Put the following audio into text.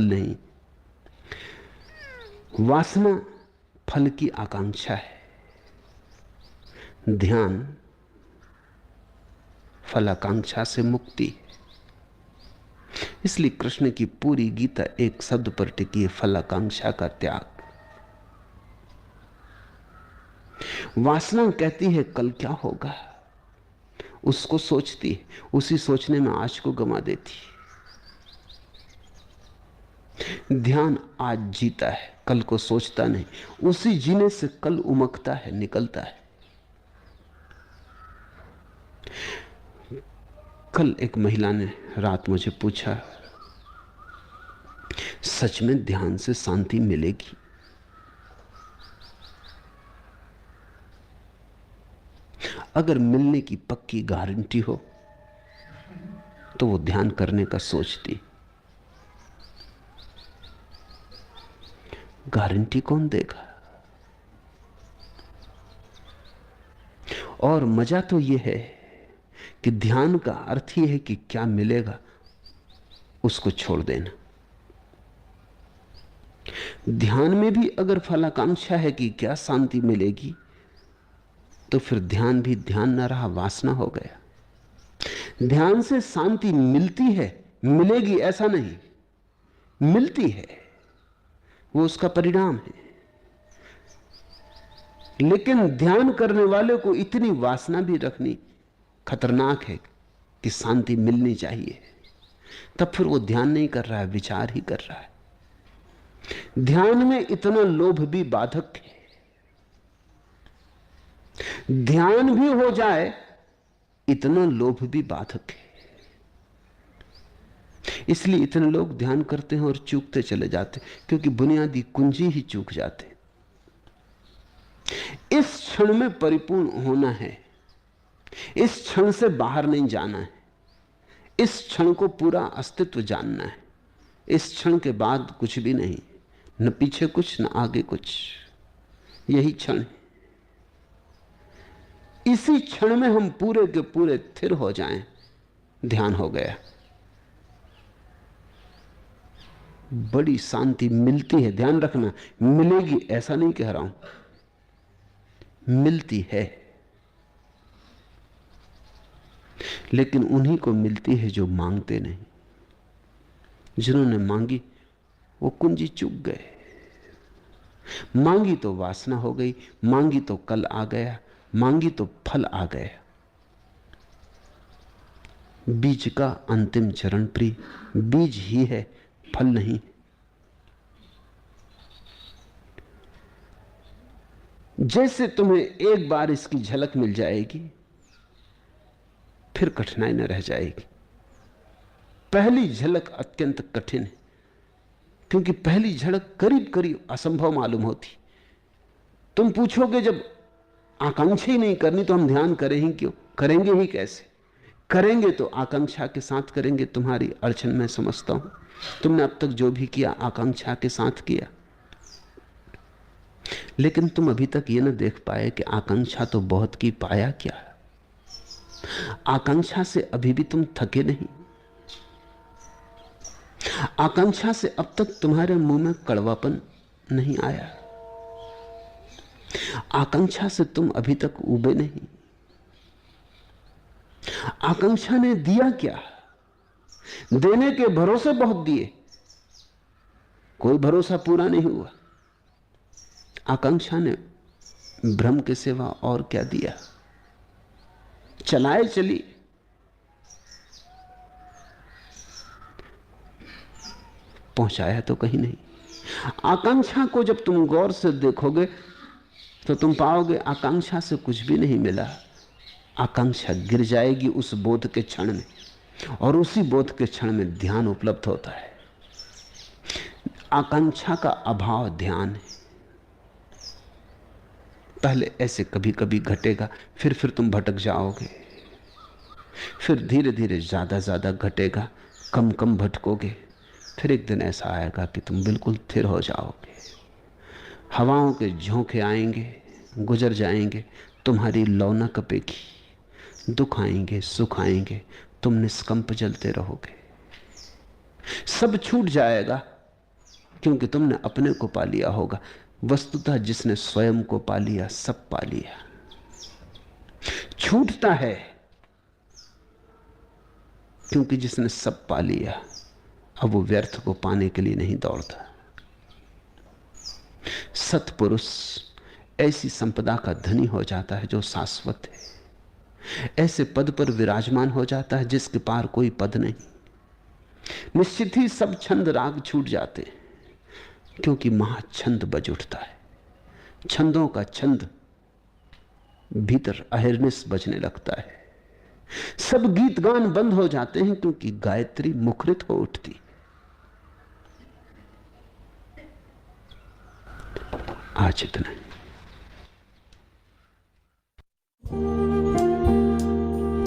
नहीं। वासना फल की आकांक्षा है, ध्यान फलाकांक्षा से मुक्ति है। इसलिए कृष्ण की पूरी गीता एक शब्द पर टिकी है, फलाकांक्षा का त्याग। वासना कहती है कल क्या होगा, उसको सोचती है, उसी सोचने में आज को गंवा देती है। ध्यान आज जीता है, कल को सोचता नहीं, उसी जीने से कल उमकता है, निकलता है। कल एक महिला ने रात मुझे पूछा, सच में ध्यान से शांति मिलेगी? अगर मिलने की पक्की गारंटी हो तो वो ध्यान करने का सोचती। गारंटी कौन देगा? और मजा तो यह है कि ध्यान का अर्थ ही है कि क्या मिलेगा उसको छोड़ देना। ध्यान में भी अगर फलाकांक्षा है कि क्या शांति मिलेगी, तो फिर ध्यान भी ध्यान न रहा, वासना हो गया। ध्यान से शांति मिलती है, मिलेगी ऐसा नहीं, मिलती है, वो उसका परिणाम है। लेकिन ध्यान करने वाले को इतनी वासना भी रखनी खतरनाक है कि शांति मिलनी चाहिए, तब फिर वो ध्यान नहीं कर रहा है, विचार ही कर रहा है। ध्यान में इतना लोभ भी बाधक है। ध्यान भी हो जाए इतना लोभ भी बाधक है। इसलिए इतने लोग ध्यान करते हैं और चूकते चले जाते, क्योंकि बुनियादी कुंजी ही चूक जाते। इस क्षण में परिपूर्ण होना है, इस क्षण से बाहर नहीं जाना है, इस क्षण को पूरा अस्तित्व जानना है। इस क्षण के बाद कुछ भी नहीं, न पीछे कुछ न आगे कुछ, यही क्षण है। इसी क्षण में हम पूरे के पूरे स्थिर हो जाएं, ध्यान हो गया। बड़ी शांति मिलती है, ध्यान रखना, मिलेगी ऐसा नहीं कह रहा हूं, मिलती है। लेकिन उन्हीं को मिलती है जो मांगते नहीं। जिन्होंने मांगी वो कुंजी चूक गए। मांगी तो वासना हो गई, मांगी तो कल आ गया, मांगी तो फल आ गया। बीज का अंतिम चरण प्रिय, बीज ही है, फल नहीं। जैसे तुम्हें एक बार इसकी झलक मिल जाएगी, फिर कठिनाई न रह जाएगी। पहली झलक अत्यंत कठिन है, क्योंकि पहली झलक करीब करीब असंभव मालूम होती। तुम पूछोगे जब आकांक्षा ही नहीं करनी तो हम ध्यान करें ही क्यों? करेंगे ही कैसे? करेंगे तो आकांक्षा के साथ करेंगे। तुम्हारी अड़चन मैं समझता हूं, तुमने अब तक जो भी किया आकांक्षा के साथ किया, लेकिन तुम अभी तक ये ना देख पाए कि आकांक्षा तो बहुत की, पाया क्या? आकांक्षा से अभी भी तुम थके नहीं। आकांक्षा से अब तक तुम्हारे मुंह में कड़वापन नहीं आया। आकांक्षा से तुम अभी तक उबे नहीं। आकांक्षा ने दिया क्या? देने के भरोसे बहुत दिए, कोई भरोसा पूरा नहीं हुआ। आकांक्षा ने भ्रम के सिवा और क्या दिया? चलाए चली, पहुंचाया तो कहीं नहीं। आकांक्षा को जब तुम गौर से देखोगे तो तुम पाओगे आकांक्षा से कुछ भी नहीं मिला। आकांक्षा गिर जाएगी उस बोध के क्षण में, और उसी बोध के क्षण में ध्यान उपलब्ध होता है। आकांक्षा का अभाव ध्यान है। पहले ऐसे कभी कभी घटेगा, फिर तुम भटक जाओगे, फिर धीरे धीरे ज्यादा घटेगा, कम कम भटकोगे, फिर एक दिन ऐसा आएगा कि तुम बिल्कुल स्थिर हो जाओगे। हवाओं के झोंके आएंगे, गुजर जाएंगे, तुम्हारी लौ न कपेगी, दुख आएंगे, सुख आएंगे, तुम निष्कंप जलते रहोगे। सब छूट जाएगा, क्योंकि तुमने अपने को पा लिया होगा। वस्तुतः जिसने स्वयं को पा लिया सब पा लिया। छूटता है क्योंकि जिसने सब पा लिया अब वो व्यर्थ को पाने के लिए नहीं दौड़ता। सत्पुरुष ऐसी संपदा का धनी हो जाता है जो शाश्वत है, ऐसे पद पर विराजमान हो जाता है जिसके पार कोई पद नहीं। निश्चित ही सब छंद राग छूट जाते हैं क्योंकि महाछंद बज उठता है। छंदों का छंद भीतर अहिर्निश बजने लगता है। सब गीत गान बंद हो जाते हैं क्योंकि गायत्री मुखरित हो उठती। आज इतना ही।